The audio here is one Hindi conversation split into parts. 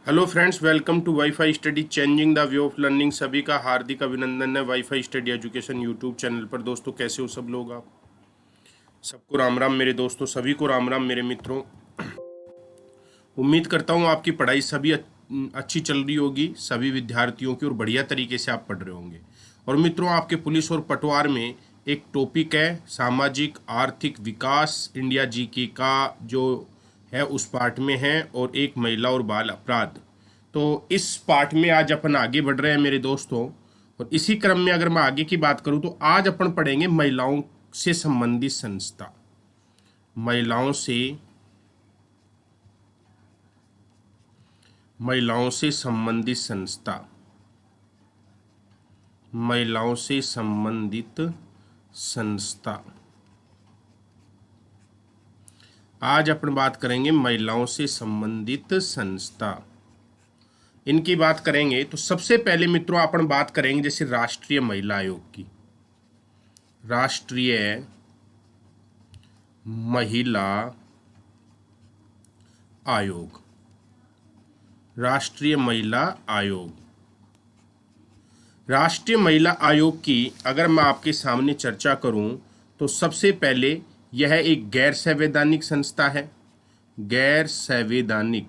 Hello friends, welcome to WiFi study changing the way of learning. सभी का हार्दिक अभिनंदन है WiFi study education YouTube channel पर। दोस्तों, कैसे हो सब लोग? आप सबको राम राम मेरे दोस्तों, सभी को राम राम मेरे मित्रों। उम्मीद करता हूँ आपकी पढ़ाई सभी अच्छी चल रही होगी, सभी विद्यार्थियों की, और बढ़िया तरीके से आप पढ़ रहे होंगे। और मित्रों, आपके पुलिस और पटवार में एक टॉपिक है सामाजिक आर्थिक विकास इंडिया जीके का, जो है उस पार्ट में है, और एक महिला और बाल अपराध। तो इस पार्ट में आज अपन आगे बढ़ रहे हैं मेरे दोस्तों। और इसी क्रम में अगर मैं आगे की बात करूं तो आज अपन पढ़ेंगे महिलाओं से संबंधित संस्था। महिलाओं से संबंधित संस्था, महिलाओं से संबंधित संस्था। आज अपन बात करेंगे महिलाओं से संबंधित संस्था। इनकी बात करेंगे तो सबसे पहले मित्रों अपन बात करेंगे जैसे राष्ट्रीय महिला आयोग की। राष्ट्रीय महिला आयोग, राष्ट्रीय महिला आयोग। राष्ट्रीय महिला आयोग की अगर मैं आपके सामने चर्चा करूं तो सबसे पहले यह एक गैर संवैधानिक संस्था है। गैर संवैधानिक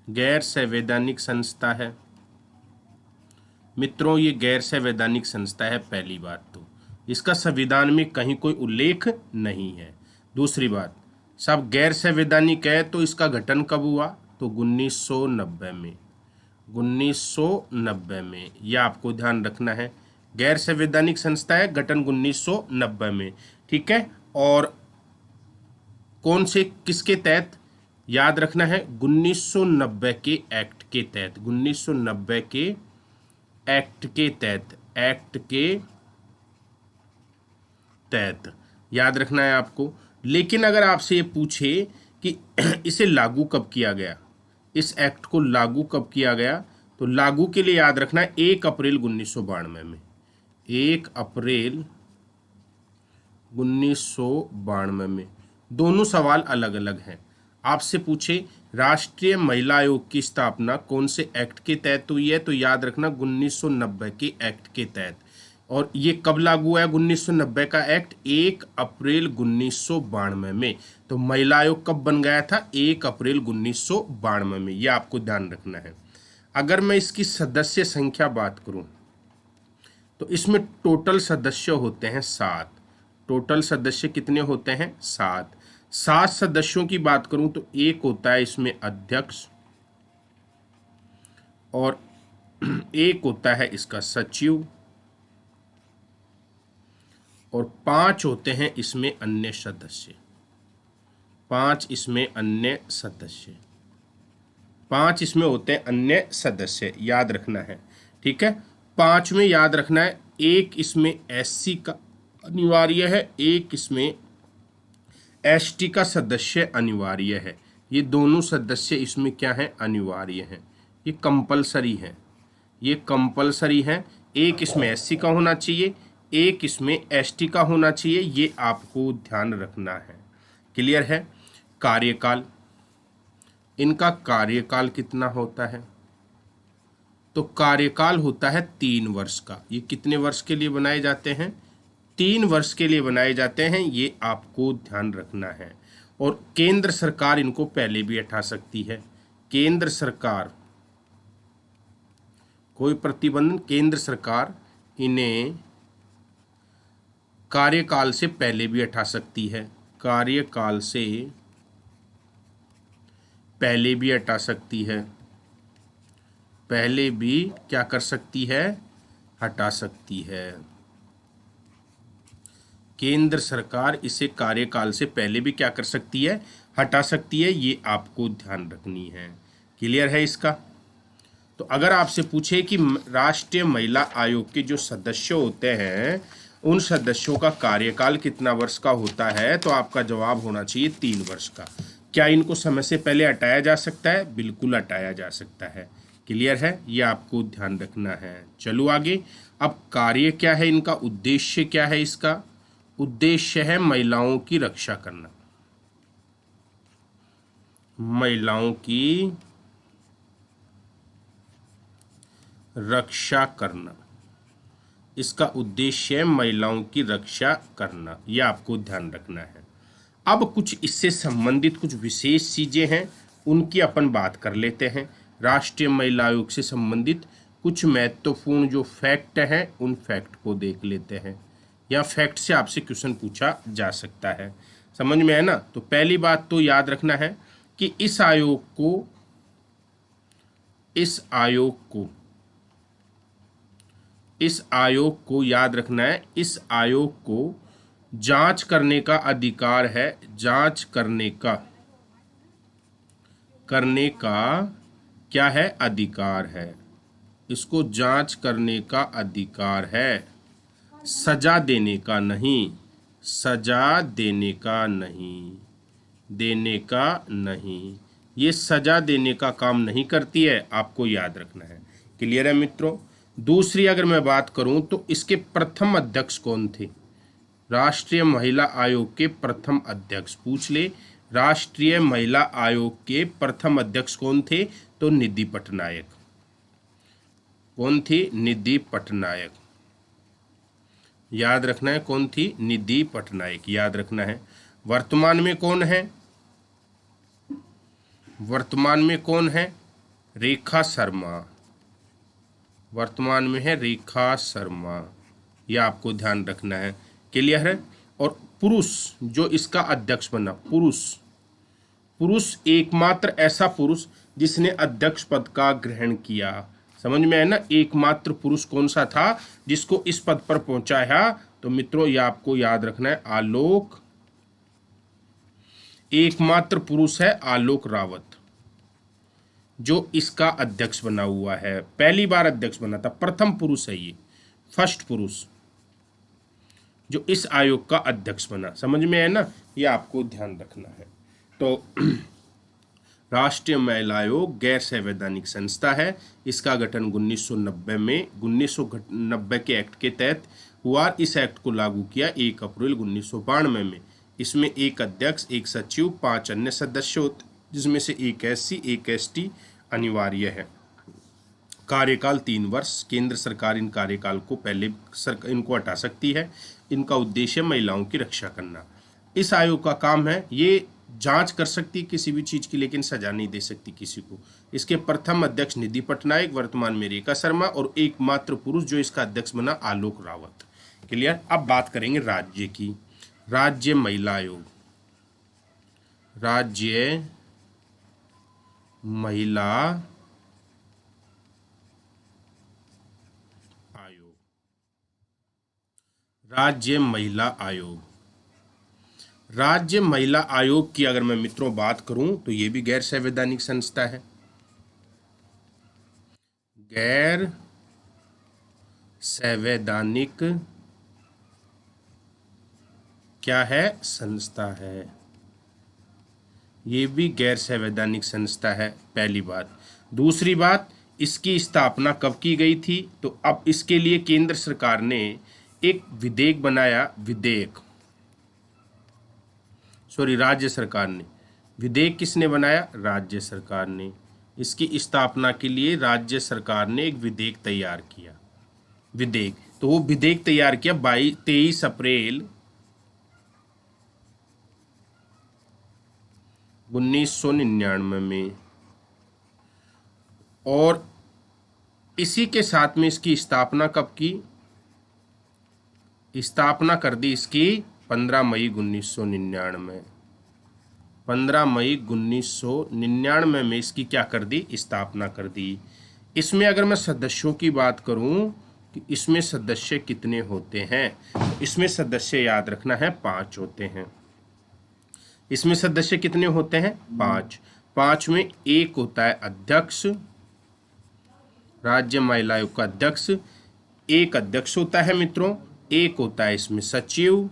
गैर संवैधानिक संस्था है मित्रों। ये गैर संवैधानिक संस्था है। पहली बात तो इसका संविधान में कहीं कोई उल्लेख नहीं है। दूसरी बात, सब गैर संवैधानिक है तो इसका गठन कब हुआ? तो 1990 में। 1990 में, यह आपको ध्यान रखना है। गैर संवैधानिक संस्था है, गठन 1990 में। ठीक है। और कौन से किसके तहत? याद रखना है 1990 के एक्ट के तहत। 1990 के एक्ट के तहत याद रखना है आपको। लेकिन अगर आपसे ये पूछे कि इसे लागू कब किया गया, इस एक्ट को लागू कब किया गया, तो लागू के लिए याद रखना है 1 अप्रैल 1992 में। 1 अप्रैल 1992 में। दोनों सवाल अलग अलग हैं। आपसे पूछे राष्ट्रीय महिला आयोग की स्थापना कौन से एक्ट के तहत हुई है, तो याद रखना 1990 के एक्ट के तहत। और ये कब लागू हुआ है 1990 का एक्ट? 1 अप्रैल 1992 में। तो महिला आयोग कब बन गया था? 1 अप्रैल 1992 में। ये आपको ध्यान रखना है। अगर मैं इसकी सदस्य संख्या बात करूं तो इसमें टोटल सदस्य होते हैं 7। टोटल सदस्य कितने होते हैं? 7। 7 सदस्यों की बात करूं तो एक होता है इसमें अध्यक्ष, और एक होता है इसका सचिव, और 5 होते हैं इसमें अन्य सदस्य। 5 इसमें अन्य सदस्य, 5 इसमें होते हैं अन्य सदस्य। याद रखना है। ठीक है। 5 में याद रखना है, एक इसमें एससी का अनिवार्य है, एक इसमें एसटी का सदस्य अनिवार्य है। ये दोनों सदस्य इसमें क्या है? अनिवार्य हैं। ये कंपलसरी है, ये कंपलसरी है। एक इसमें एससी का होना चाहिए, एक इसमें एसटी का होना चाहिए। ये आपको ध्यान रखना है। क्लियर है? कार्यकाल, इनका कार्यकाल कितना होता है? तो कार्यकाल होता है 3 वर्ष का। ये कितने वर्ष के लिए बनाए जाते हैं? 3 वर्ष के लिए बनाए जाते हैं। ये आपको ध्यान रखना है। और केंद्र सरकार इनको पहले भी हटा सकती है। केंद्र सरकार, कोई प्रतिबंध, केंद्र सरकार इन्हें कार्यकाल से पहले भी हटा सकती है। कार्यकाल से पहले भी हटा सकती है। पहले भी क्या कर सकती है? हटा सकती है। केंद्र सरकार इसे कार्यकाल से पहले भी क्या कर सकती है? हटा सकती है। ये आपको ध्यान रखनी है। क्लियर है इसका? तो अगर आपसे पूछे कि राष्ट्रीय महिला आयोग के जो सदस्य होते हैं उन सदस्यों का कार्यकाल कितना वर्ष का होता है, तो आपका जवाब होना चाहिए 3 वर्ष का। क्या इनको समय से पहले हटाया जा सकता है? बिल्कुल हटाया जा सकता है। क्लियर है, ये आपको ध्यान रखना है। चलो आगे। अब कार्य क्या है इनका, उद्देश्य क्या है इसका? उद्देश्य है महिलाओं की रक्षा करना, महिलाओं की रक्षा करना। इसका उद्देश्य है महिलाओं की रक्षा करना, यह आपको ध्यान रखना है। अब कुछ इससे संबंधित कुछ विशेष चीजें हैं, उनकी अपन बात कर लेते हैं। राष्ट्रीय महिला आयोग से संबंधित कुछ महत्वपूर्ण जो फैक्ट हैं उन फैक्ट को देख लेते हैं, या फैक्ट से आपसे क्वेश्चन पूछा जा सकता है। समझ में है ना? तो पहली बात तो याद रखना है कि इस आयोग को याद रखना है, इस आयोग को जांच करने का अधिकार है, जांच करने का क्या है? अधिकार है। इसको जांच करने का अधिकार है, सजा देने का नहीं, सजा देने का नहीं, ये सजा देने का काम नहीं करती है, आपको याद रखना है। क्लियर है मित्रों? दूसरी अगर मैं बात करूं तो इसके प्रथम अध्यक्ष कौन थे? राष्ट्रीय महिला आयोग के प्रथम अध्यक्ष पूछ ले, राष्ट्रीय महिला आयोग के प्रथम अध्यक्ष कौन थे? तो निधि पटनायक। कौन थी? निधि पटनायक। याद रखना है, कौन थी? निधि पटनायक, याद रखना है। वर्तमान में कौन है? वर्तमान में कौन है? रेखा शर्मा। वर्तमान में है रेखा शर्मा, यह आपको ध्यान रखना है। क्लियर है? और पुरुष जो इसका अध्यक्ष बना, पुरुष एकमात्र ऐसा पुरुष जिसने अध्यक्ष पद का ग्रहण किया। समझ में है ना? एकमात्र पुरुष कौन सा था जिसको इस पद पर पहुंचाया? तो मित्रों ये आपको याद रखना है, आलोक। एकमात्र पुरुष है आलोक रावत, जो इसका अध्यक्ष बना हुआ है। पहली बार अध्यक्ष बना था, प्रथम पुरुष है ये, फर्स्ट पुरुष जो इस आयोग का अध्यक्ष बना। समझ में है ना? ये आपको ध्यान रखना है। तो राष्ट्रीय महिला आयोग गैर संवैधानिक संस्था है। इसका गठन 1990 में 1990 के एक्ट के तहत हुआ। इस एक्ट को लागू किया 1 अप्रैल 1992 में। इसमें एक अध्यक्ष, एक सचिव, 5 अन्य सदस्य होते, जिसमें से एक SC, एक ST अनिवार्य है। कार्यकाल 3 वर्ष। केंद्र सरकार इन कार्यकाल को पहले इनको हटा सकती है। इनका उद्देश्य महिलाओं की रक्षा करना। इस आयोग का काम है, ये जांच कर सकती है किसी भी चीज की, लेकिन सजा नहीं दे सकती किसी को। इसके प्रथम अध्यक्ष निधि पटनायक, वर्तमान में रेखा शर्मा, और एकमात्र पुरुष जो इसका अध्यक्ष बना आलोक रावत। क्लियर? अब बात करेंगे राज्य की। राज्य महिला आयोग, राज्य महिला आयोग, राज्य महिला आयोग। राज्य महिला आयोग की अगर मैं मित्रों बात करूं तो ये भी गैर संवैधानिक संस्था है, गैर संवैधानिक क्या है? संस्था है। ये भी गैर संवैधानिक संस्था है, पहली बात। दूसरी बात, इसकी स्थापना कब की गई थी? तो अब इसके लिए केंद्र सरकार ने एक विधेयक बनाया, राज्य सरकार ने। विधेयक किसने बनाया? राज्य सरकार ने। इसकी स्थापना के लिए राज्य सरकार ने एक विधेयक तैयार किया। तो वो विधेयक तैयार किया 23 अप्रैल 1999 में, और इसी के साथ में इसकी स्थापना कब की? स्थापना कर दी इसकी 15 मई 1999। 15 मई 1999 में इसकी क्या कर दी? स्थापना कर दी। इसमें अगर मैं सदस्यों की बात करूं कि इसमें सदस्य कितने होते हैं, तो इसमें सदस्य याद रखना है 5 होते हैं। इसमें सदस्य कितने होते हैं? 5। 5 में एक होता है अध्यक्ष, राज्य महिला आयोग का अध्यक्ष। एक अध्यक्ष होता है मित्रों, एक होता है इसमें सचिव,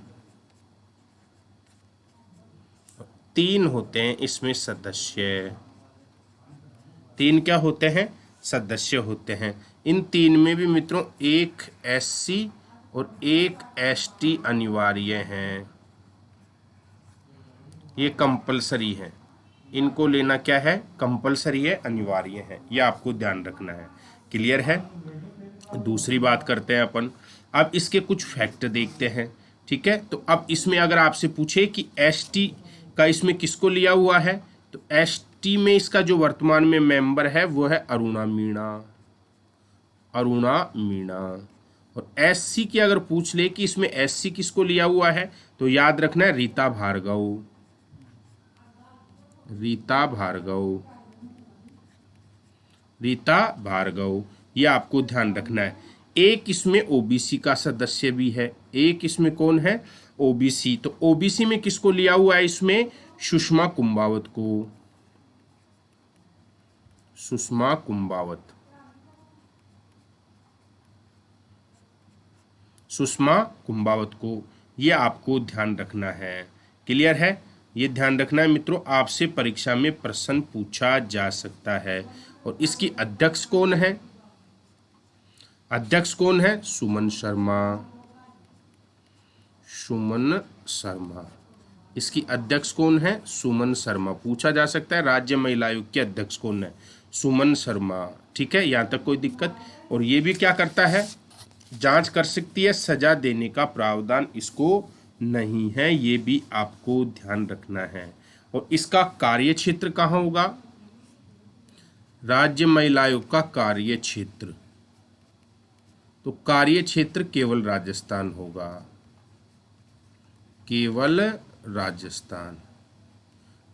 3 होते हैं इसमें सदस्य। 3 क्या होते हैं? सदस्य होते हैं। इन तीन में भी मित्रों एक एससी और एक एसटी अनिवार्य हैं, ये कंपलसरी है। इनको लेना क्या है, कंपलसरी है, अनिवार्य है, ये आपको ध्यान रखना है। क्लियर है। दूसरी बात करते हैं अपन, अब इसके कुछ फैक्ट देखते हैं। ठीक है, तो अब इसमें अगर आपसे पूछे कि एसटी का इसमें किसको लिया हुआ है, तो एसटी में इसका जो वर्तमान में मेंबर है वो है अरुणा मीणा, अरुणा मीणा। और एससी की अगर पूछ ले कि इसमें एससी किसको लिया हुआ है, तो याद रखना है रीता भार्गव, रीता भार्गव, रीता भार्गव, ये आपको ध्यान रखना है। एक इसमें ओबीसी का सदस्य भी है, एक इसमें कौन है, ओबीसी। तो ओबीसी में किसको लिया हुआ है, इसमें सुषमा कुंभावत को, सुषमा कुंभावत, सुषमा कुंभावत को, ये आपको ध्यान रखना है। क्लियर है, ये ध्यान रखना है मित्रों, आपसे परीक्षा में प्रश्न पूछा जा सकता है। और इसकी अध्यक्ष कौन है, अध्यक्ष कौन है, सुमन शर्मा, सुमन शर्मा। इसकी अध्यक्ष कौन है, सुमन शर्मा। पूछा जा सकता है राज्य महिला आयोग के अध्यक्ष कौन है, सुमन शर्मा। ठीक है, यहाँ तक कोई दिक्कत। और ये भी क्या करता है, जांच कर सकती है, सजा देने का प्रावधान इसको नहीं है, ये भी आपको ध्यान रखना है। और इसका कार्य क्षेत्र कहाँ होगा, राज्य महिला आयोग का कार्य क्षेत्र, तो कार्य क्षेत्र केवल राजस्थान होगा, केवल राजस्थान,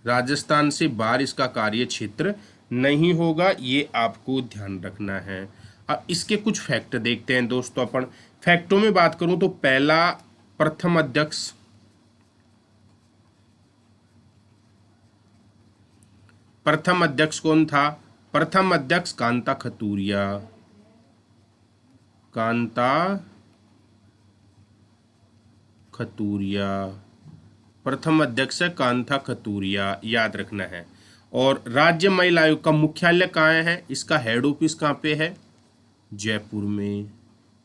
राजस्थान से बाहर इसका कार्य क्षेत्र नहीं होगा, ये आपको ध्यान रखना है। अब इसके कुछ फैक्ट देखते हैं दोस्तों अपन। फैक्टों में बात करूं तो पहला, प्रथम अध्यक्ष, प्रथम अध्यक्ष कौन था, प्रथम अध्यक्ष कांता खतूरिया, कांता खतूरिया, प्रथम अध्यक्ष है कांता खतूरिया, याद रखना है। और राज्य महिला आयोग का मुख्यालय कहाँ है, इसका हेड ऑफिस कहाँ पे है, जयपुर में।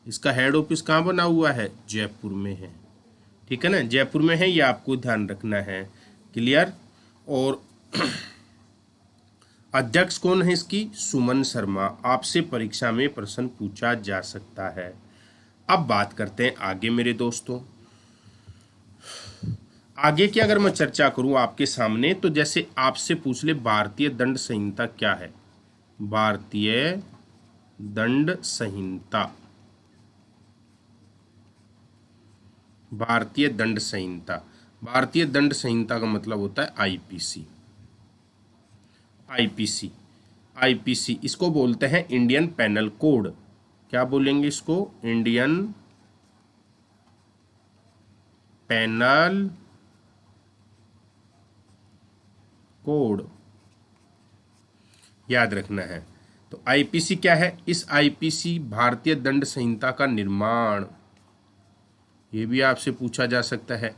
इसका हेड ऑफिस कहाँ बना हुआ है, जयपुर में है। ठीक है ना, जयपुर में है, ये आपको ध्यान रखना है। क्लियर। और अध्यक्ष कौन है इसकी, सुमन शर्मा। आपसे परीक्षा में प्रश्न पूछा जा सकता है। अब बात करते हैं आगे मेरे दोस्तों। आगे की अगर मैं चर्चा करूं आपके सामने, तो जैसे आपसे पूछ ले भारतीय दंड संहिता क्या है, भारतीय दंड संहिता, भारतीय दंड संहिता, भारतीय दंड संहिता का मतलब होता है आईपीसी, आईपीसी, आईपीसी इसको बोलते हैं इंडियन पेनल कोड। क्या बोलेंगे इसको, इंडियन पेनल कोड, याद रखना है। तो आईपीसी क्या है, इस आईपीसी भारतीय दंड संहिता का निर्माण, ये भी आपसे पूछा जा सकता है।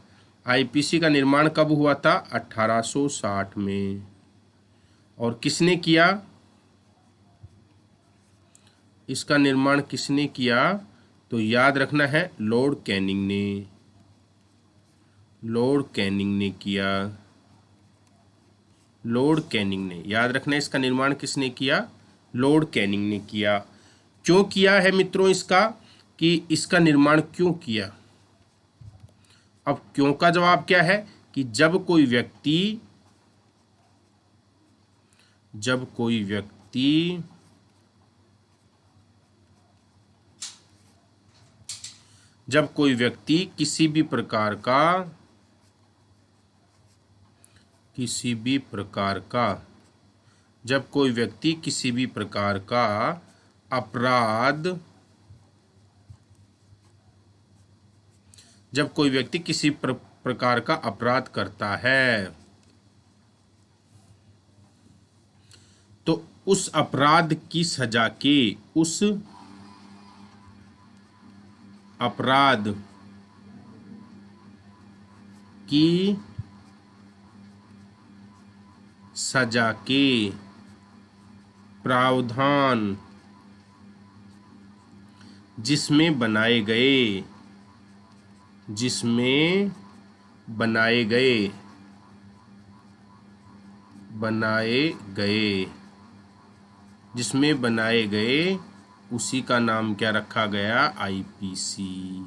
आईपीसी का निर्माण कब हुआ था, 1860 में। और किसने किया, इसका निर्माण किसने किया, तो याद रखना है लॉर्ड कैनिंग ने, लॉर्ड कैनिंग ने किया, लॉर्ड कैनिंग ने, याद रखना है इसका निर्माण किसने किया, लॉर्ड कैनिंग ने किया। क्यों किया है मित्रों इसका, कि इसका निर्माण क्यों किया। अब क्यों का जवाब क्या है, कि जब कोई व्यक्ति, जब कोई व्यक्ति जब कोई व्यक्ति किसी भी प्रकार का, किसी भी प्रकार का, जब कोई व्यक्ति किसी भी प्रकार का अपराध, जब कोई व्यक्ति किसी प्रकार का अपराध करता है, तो उस अपराध की सजा के, उस अपराध की सजा के प्रावधान जिसमें बनाए गए जिसमें बनाए गए बनाए गए जिसमें बनाए गए उसी का नाम क्या रखा गया? आईपीसी।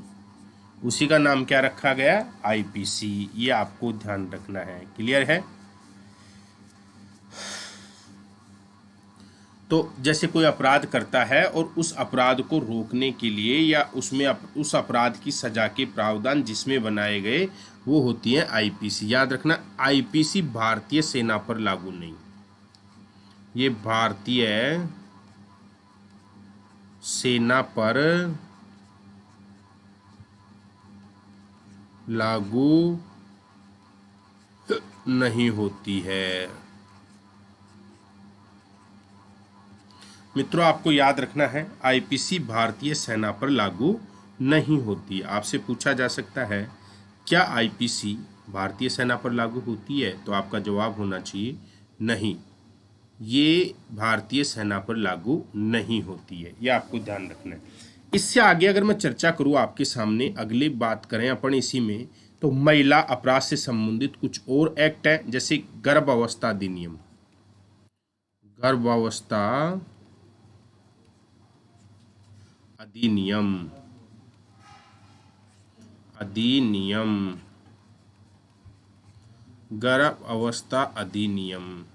उसी का नाम क्या रखा गया? आईपीसी। ये आपको ध्यान रखना है। क्लियर है? तो जैसे कोई अपराध करता है और उस अपराध को रोकने के लिए या उसमें उस अपराध की सजा के प्रावधान जिसमें बनाए गए वो होती है आईपीसी। याद रखना, आईपीसी भारतीय सेना पर लागू नहीं, ये भारतीय सेना पर लागू नहीं होती है। मित्रों, आपको याद रखना है, आईपीसी भारतीय सेना पर लागू नहीं होती। आपसे पूछा जा सकता है क्या आईपीसी भारतीय सेना पर लागू होती है? तो आपका जवाब होना चाहिए नहीं, ये भारतीय सेना पर लागू नहीं होती है। ये आपको ध्यान रखना है। इससे आगे अगर मैं चर्चा करूं आपके सामने, अगली बात करें अपन इसी में, तो महिला अपराध से संबंधित कुछ और एक्ट है, जैसे गर्भावस्था अधिनियम। गर्भावस्था अधिनियम अधिनियम गर्भ अवस्था अधिनियम।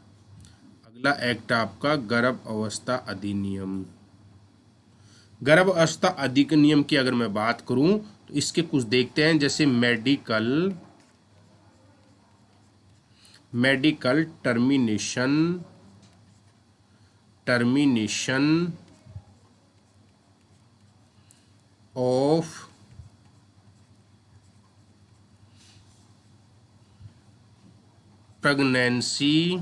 अगला एक्ट आपका गर्भ अवस्था अधिनियम। गर्भ अवस्था अधिनियम की अगर मैं बात करूं तो इसके कुछ देखते हैं, जैसे medical termination of pregnancy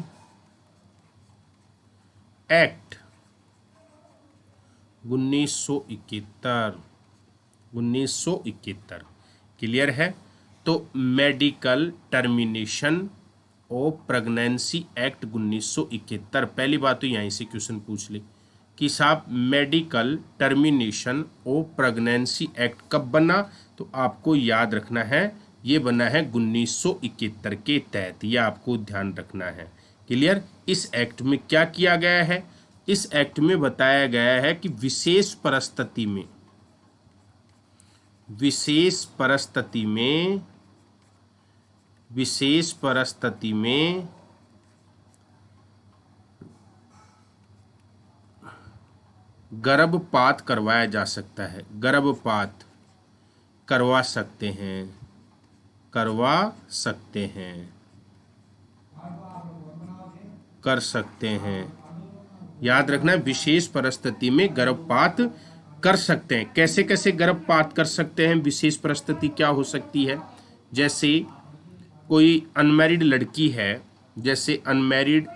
act 1971। Clear है? तो medical termination of pregnancy act 1971। पहली बात तो यहीं से क्वेश्चन पूछ ले कि साहब medical termination of pregnancy act कब बना? तो आपको याद रखना है ये बना है 1971 के तहत। ये आपको ध्यान रखना है। क्लियर? इस एक्ट में क्या किया गया है? इस एक्ट में बताया गया है कि विशेष परिस्थिति में गर्भपात करवाया जा सकता है। गर्भपात करवा सकते हैं कर सकते हैं। याद रखना, विशेष परिस्थिति में गर्भपात कर सकते हैं। कैसे कैसे गर्भपात कर सकते हैं? विशेष परिस्थिति क्या हो सकती है? जैसे कोई अनमैरिड लड़की है, जैसे अनमैरिड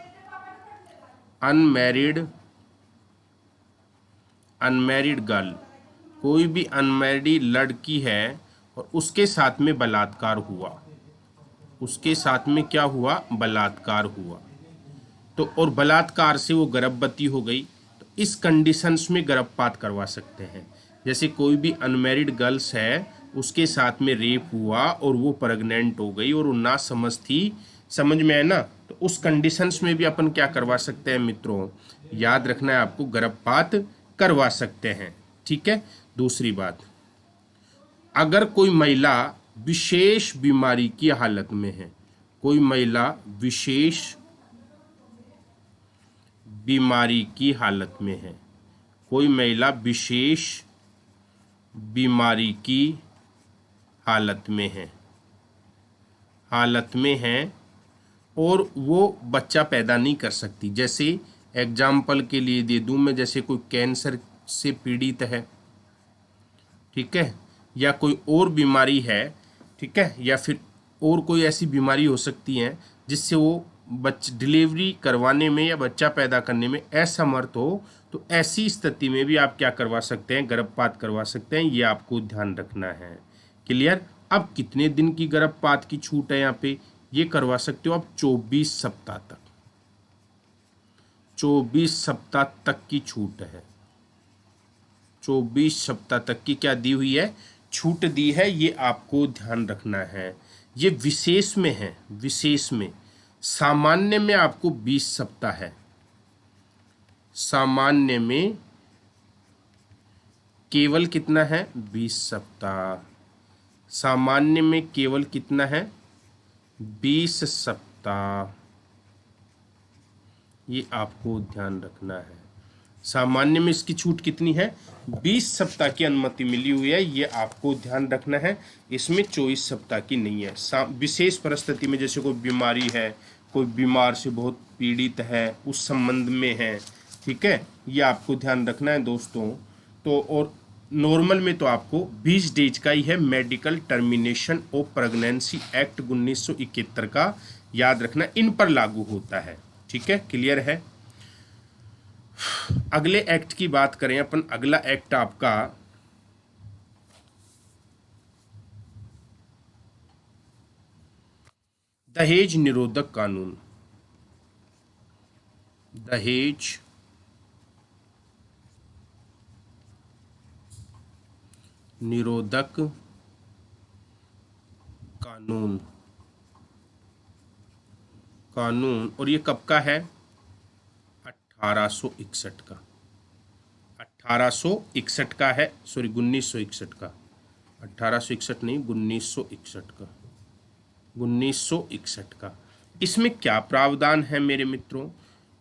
गर्ल, कोई भी अनमैरिड लड़की है और उसके साथ में बलात्कार हुआ, उसके साथ में क्या हुआ? बलात्कार हुआ। तो और बलात्कार से वो गर्भवती हो गई, तो इस कंडीशंस में गर्भपात करवा सकते हैं। जैसे कोई भी अनमैरिड गर्ल्स है, उसके साथ में रेप हुआ और वो प्रेग्नेंट हो गई और वो ना समझ थी, समझ में है ना? तो उस कंडीशंस में भी अपन क्या करवा सकते हैं मित्रों? याद रखना है आपको, गर्भपात करवा सकते हैं। ठीक है? दूसरी बात, अगर कोई महिला विशेष बीमारी की हालत में है, कोई महिला विशेष बीमारी की हालत में है, कोई महिला विशेष बीमारी की हालत में है और वो बच्चा पैदा नहीं कर सकती। जैसे एग्जाम्पल के लिए दे दूं मैं, जैसे कोई कैंसर से पीड़ित है, ठीक है, या कोई और बीमारी है, ठीक है, या फिर और कोई ऐसी बीमारी हो सकती है जिससे वो डिलीवरी करवाने में या बच्चा पैदा करने में असमर्थ हो, तो ऐसी स्थिति में भी आप क्या करवा सकते हैं? गर्भपात करवा सकते हैं। ये आपको ध्यान रखना है। क्लियर? अब कितने दिन की गर्भपात की छूट है यहाँ पे? ये करवा सकते हो आप 24 सप्ताह तक। 24 सप्ताह तक की छूट है। 24 सप्ताह तक की क्या दी हुई है? छूट दी है। ये आपको ध्यान रखना है। ये विशेष में है, विशेष में। सामान्य में आपको 20 सप्ताह है। सामान्य में केवल कितना है? 20 सप्ताह। सामान्य में केवल कितना है? 20 सप्ताह। ये आपको ध्यान रखना है। सामान्य में इसकी छूट कितनी है? 20 सप्ताह की अनुमति मिली हुई है। ये आपको ध्यान रखना है। इसमें 24 सप्ताह की नहीं है। विशेष परिस्थिति में, जैसे कोई बीमारी है, कोई बीमार से बहुत पीड़ित है, उस संबंध में है। ठीक है, ये आपको ध्यान रखना है दोस्तों। तो और नॉर्मल में तो आपको 20 डेज का ही है। Medical termination of pregnancy act 1971 का याद रखना, इन पर लागू होता है। ठीक है, क्लियर है। अगले एक्ट की बात करें अपन। अगला एक्ट आपका दहेज निरोधक कानून। दहेज निरोधक कानून। कानून, और ये कब का है? 1861 का। 1861 का है, सॉरी 1961 का। 1861 नहीं, 1961 का। 1961 का। इसमें क्या प्रावधान है मेरे मित्रों?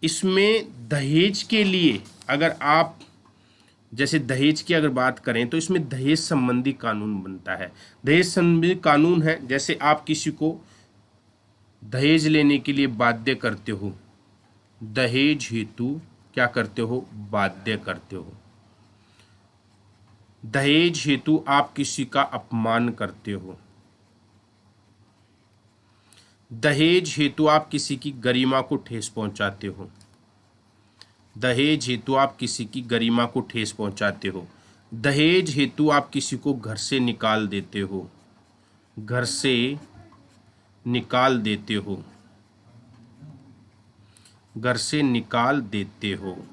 इसमें दहेज के लिए, अगर आप जैसे दहेज की अगर बात करें तो इसमें दहेज संबंधी कानून बनता है। दहेज संबंधी कानून है, जैसे आप किसी को दहेज लेने के लिए बाध्य करते हो, दहेज हेतु क्या करते हो? बाध्य करते हो। दहेज हेतु आप किसी का अपमान करते हो। दहेज हेतु आप किसी की गरिमा को ठेस पहुंचाते हो। दहेज हेतु आप किसी की गरिमा को ठेस पहुंचाते हो। दहेज हेतु आप किसी को घर से निकाल देते हो। घर से निकाल देते हो। घर से निकाल देते हो।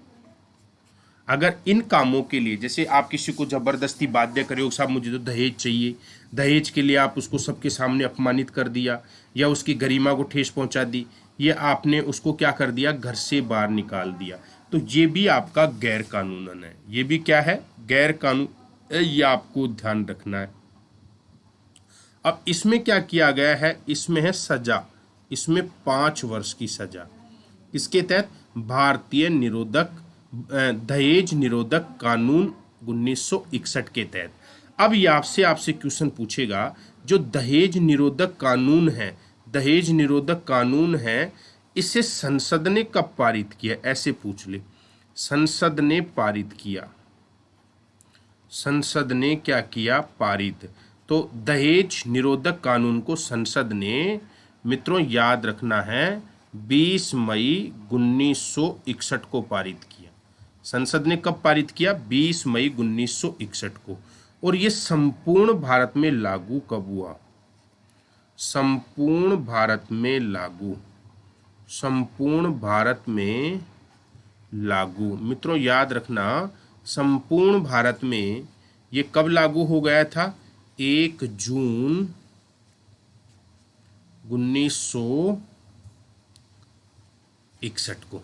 अगर इन कामों के लिए, जैसे आप किसी को जबरदस्ती बाध्य करे हो, साहब मुझे तो दहेज चाहिए, दहेज के लिए आप उसको सबके सामने अपमानित कर दिया या उसकी गरिमा को ठेस पहुंचा दी, ये आपने उसको क्या कर दिया? घर से बाहर निकाल दिया, तो ये भी आपका गैर कानूनन है। ये भी क्या है? गैर कानून। ये आपको ध्यान रखना है। अब इसमें क्या किया गया है? इसमें है सजा। इसमें 5 वर्ष की सजा। इसके तहत भारतीय निरोधक दहेज निरोधक कानून 1961 के तहत। अब ये आपसे क्वेश्चन पूछेगा, जो दहेज निरोधक कानून है, दहेज निरोधक कानून है, इसे संसद ने कब पारित किया? ऐसे पूछ ले। संसद ने पारित किया। संसद ने क्या किया? पारित। तो दहेज निरोधक कानून को संसद ने, मित्रों याद रखना है, 20 मई 1961 को पारित किया। संसद ने कब पारित किया? 20 मई 1961 को। और ये संपूर्ण भारत में लागू कब हुआ? संपूर्ण भारत में लागू। संपूर्ण भारत में लागू। मित्रों याद रखना, संपूर्ण भारत में ये कब लागू हो गया था? 1 जून 1961 को।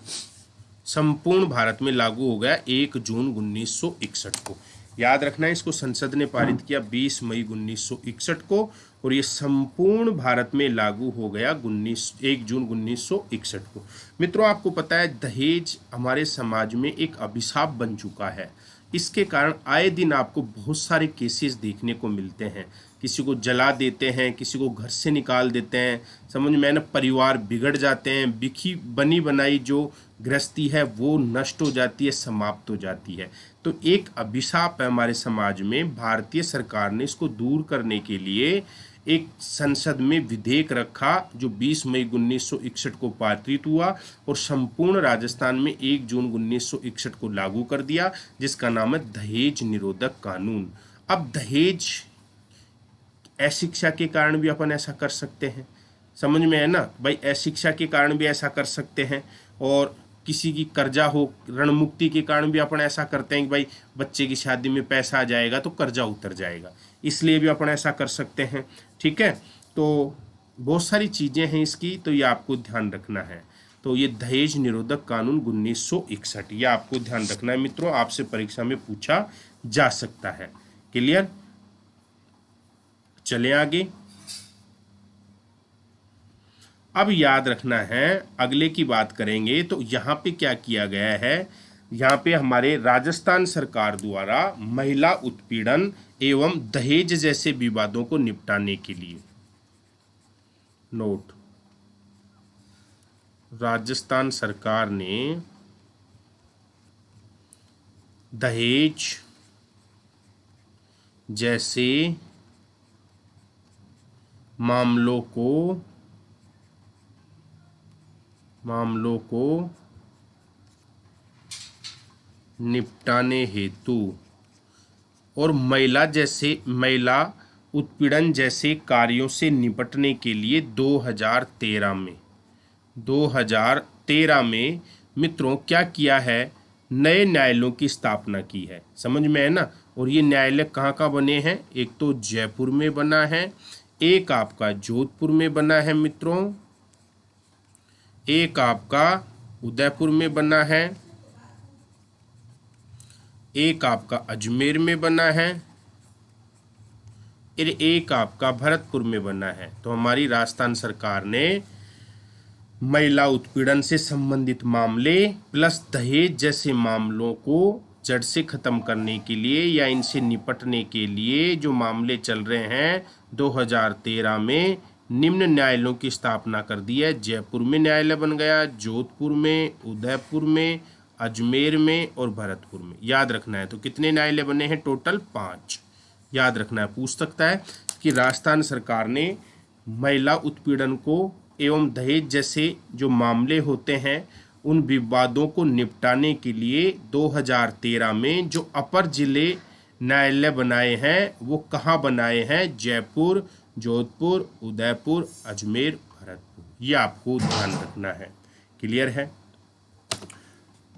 संपूर्ण भारत में लागू हो गया 1 जून 1961 को। याद रखना है, इसको संसद ने पारित किया 20 मई 1961 को, और ये संपूर्ण भारत में लागू हो गया 1 जून 1961 को। मित्रों आपको पता है, दहेज हमारे समाज में एक अभिशाप बन चुका है। इसके कारण आए दिन आपको बहुत सारे केसेस देखने को मिलते हैं। किसी को जला देते हैं, किसी को घर से निकाल देते हैं, समझ में ना, परिवार बिगड़ जाते हैं, बिखी बनी बनाई जो गृहस्थी है वो नष्ट हो जाती है, समाप्त हो जाती है। तो एक अभिशाप है हमारे समाज में। भारतीय सरकार ने इसको दूर करने के लिए एक संसद में विधेयक रखा, जो 20 मई 1961 को पारित हुआ और संपूर्ण राजस्थान में 1 जून 1961 को लागू कर दिया, जिसका नाम है दहेज निरोधक कानून। अब दहेज अशिक्षा के कारण भी अपन ऐसा कर सकते हैं, समझ में है ना भाई, अशिक्षा के कारण भी ऐसा कर सकते हैं। और किसी की कर्जा हो, ऋण मुक्ति के कारण भी अपन ऐसा करते हैं कि भाई बच्चे की शादी में पैसा आ जाएगा तो कर्जा उतर जाएगा, इसलिए भी अपन ऐसा कर सकते हैं। ठीक है, तो बहुत सारी चीज़ें हैं इसकी, तो ये आपको ध्यान रखना है। तो ये दहेज निरोधक कानून 1961, ये आपको ध्यान रखना है मित्रों, आपसे परीक्षा में पूछा जा सकता है। क्लियर? चले आगे। अब याद रखना है, अगले की बात करेंगे तो यहाँ पे क्या किया गया है, यहाँ पे हमारे राजस्थान सरकार द्वारा महिला उत्पीड़न एवं दहेज जैसे विवादों को निपटाने के लिए, नोट, राजस्थान सरकार ने दहेज जैसे मामलों को निपटाने हेतु और महिला उत्पीड़न जैसे कार्यों से निपटने के लिए 2013 में मित्रों क्या किया है, नए न्यायालयों की स्थापना की है। समझ में है ना? और ये न्यायालय कहाँ कहाँ बने हैं, एक तो जयपुर में बना है, एक आपका जोधपुर में बना है मित्रों, एक आपका उदयपुर में बना है, एक आपका अजमेर में बना है, और एक आपका भरतपुर में बना है। तो हमारी राजस्थान सरकार ने महिला उत्पीड़न से संबंधित मामले प्लस दहेज जैसे मामलों को जड़ से खत्म करने के लिए या इनसे निपटने के लिए जो मामले चल रहे हैं 2013 में निम्न न्यायालयों की स्थापना कर दी है। जयपुर में न्यायालय बन गया, जोधपुर में, उदयपुर में, अजमेर में और भरतपुर में। याद रखना है। तो कितने न्यायालय बने हैं? टोटल 5। याद रखना है, पूछ सकता है कि राजस्थान सरकार ने महिला उत्पीड़न को एवं दहेज जैसे जो मामले होते हैं उन विवादों को निपटाने के लिए 2013 में जो अपर जिले न्यायालय बनाए हैं वो कहाँ बनाए हैं? जयपुर, जोधपुर, उदयपुर, अजमेर, भरतपुर। ये आपको ध्यान रखना है। क्लियर है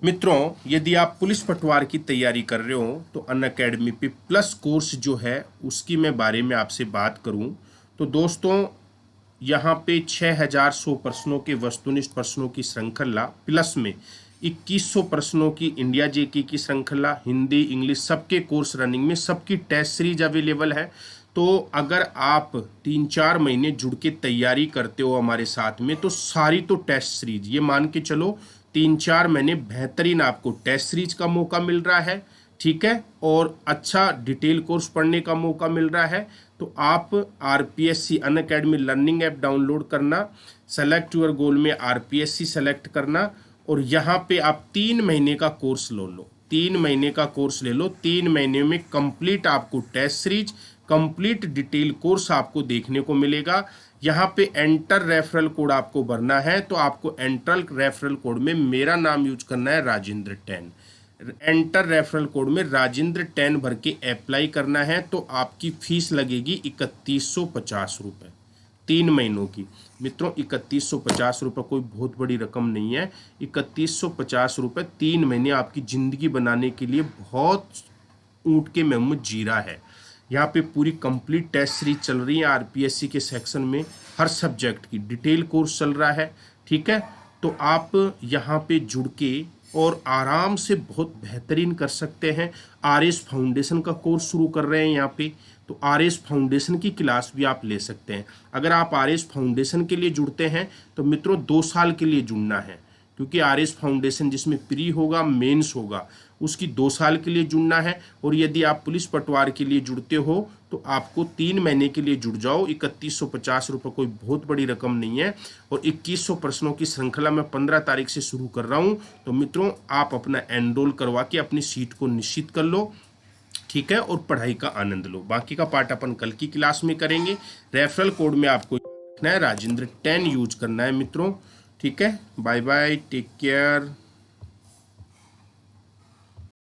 मित्रों? यदि आप पुलिस पटवार की तैयारी कर रहे हो तो अनअकैडमी पे प्लस कोर्स जो है उसकी मैं बारे में आपसे बात करूं तो दोस्तों यहाँ पे 6100 प्रश्नों के वस्तुनिष्ठ प्रश्नों की श्रृंखला प्लस में 2100 प्रश्नों की इंडिया जेके की श्रृंखला, हिंदी, इंग्लिश सबके कोर्स रनिंग में, सबकी टेस्ट सीरीज अवेलेबल है। तो अगर आप 3-4 महीने जुड़ के तैयारी करते हो हमारे साथ में तो सारी तो टेस्ट सीरीज, ये मान के चलो 3-4 महीने बेहतरीन आपको टेस्ट सीरीज का मौका मिल रहा है। ठीक है, और अच्छा डिटेल कोर्स पढ़ने का मौका मिल रहा है। तो आप RPSC Unacademy learning app download करना, सेलेक्ट योर गोल में आरपीएससी सेलेक्ट करना और यहाँ पे आप 3 महीने का कोर्स लो 3 महीने का कोर्स ले लो। 3 महीने में कंप्लीट आपको test series, complete detail course आपको देखने को मिलेगा। यहाँ पे एंटर रेफरल कोड आपको भरना है, तो आपको एंटर रेफरल कोड में मेरा नाम यूज करना है राजेंद्र 10। एंटर रेफरल कोड में राजेंद्र 10 भर के अप्लाई करना है। तो आपकी फीस लगेगी 3150 रुपये 3 महीनों की। मित्रों 3150 रुपये कोई बहुत बड़ी रकम नहीं है। 3150 रुपये 3 महीने आपकी ज़िंदगी बनाने के लिए बहुत ऊँट के मुँह में जीरा है। यहाँ पे पूरी कंप्लीट टेस्ट सीरीज चल रही है। आरपीएससी के सेक्शन में हर सब्जेक्ट की डिटेल कोर्स चल रहा है। ठीक है, तो आप यहाँ पे जुड़ के और आराम से बहुत बेहतरीन कर सकते हैं। आरएस फाउंडेशन का कोर्स शुरू कर रहे हैं यहाँ पे, तो आरएस फाउंडेशन की क्लास भी आप ले सकते हैं। अगर आप आरएस फाउंडेशन के लिए जुड़ते हैं तो मित्रों 2 साल के लिए जुड़ना है, क्योंकि आरएस फाउंडेशन जिसमें प्री होगा, मेंस होगा, उसकी 2 साल के लिए जुड़ना है। और यदि आप पुलिस पटवार के लिए जुड़ते हो तो आपको 3 महीने के लिए जुड़ जाओ। 3150 रुपये कोई बहुत बड़ी रकम नहीं है। और 2100 प्रश्नों की श्रृंखला मैं 15 तारीख से शुरू कर रहा हूँ। तो मित्रों आप अपना एनरोल करवा के अपनी सीट को निश्चित कर लो। ठीक है, और पढ़ाई का आनंद लो। बाकी का पार्ट अपन कल की क्लास में करेंगे। रेफरल कोड में आपको रखना है राजेंद्र 10 यूज करना है मित्रों। ठीक है, बाय बाय, टेक केयर।